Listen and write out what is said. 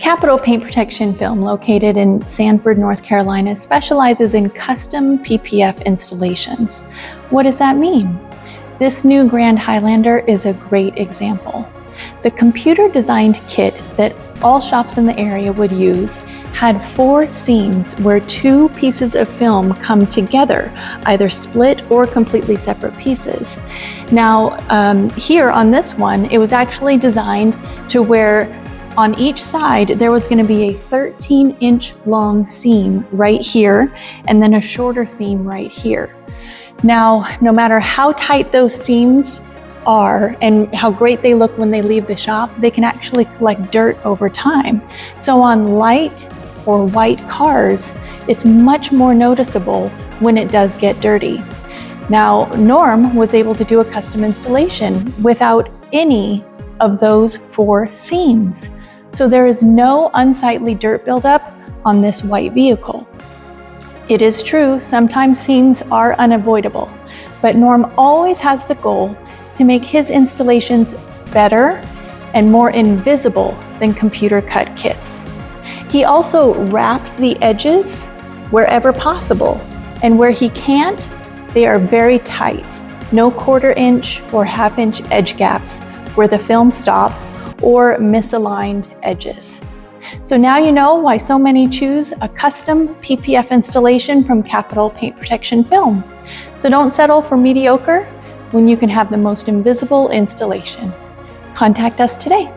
Capital Paint Protection Film, located in Sanford, North Carolina, specializes in custom PPF installations. What does that mean? This new Grand Highlander is a great example. The computer-designed kit that all shops in the area would use had 4 seams where 2 pieces of film come together, either split or completely separate pieces. Now, here on this one, it was actually designed to where on each side, there was going to be a 13-inch long seam right here, and then a shorter seam right here. Now, no matter how tight those seams are and how great they look when they leave the shop, they can actually collect dirt over time. So on light or white cars, it's much more noticeable when it does get dirty. Now, Norm was able to do a custom installation without any of those 4 seams. So there is no unsightly dirt buildup on this white vehicle. It is true, sometimes seams are unavoidable, but Norm always has the goal to make his installations better and more invisible than computer cut kits. He also wraps the edges wherever possible, and where he can't, they are very tight. No 1/4 inch or 1/2 inch edge gaps where the film stops, or misaligned edges. So now you know why so many choose a custom PPF installation from Capital Paint Protection Film. So don't settle for mediocre when you can have the most invisible installation. Contact us today.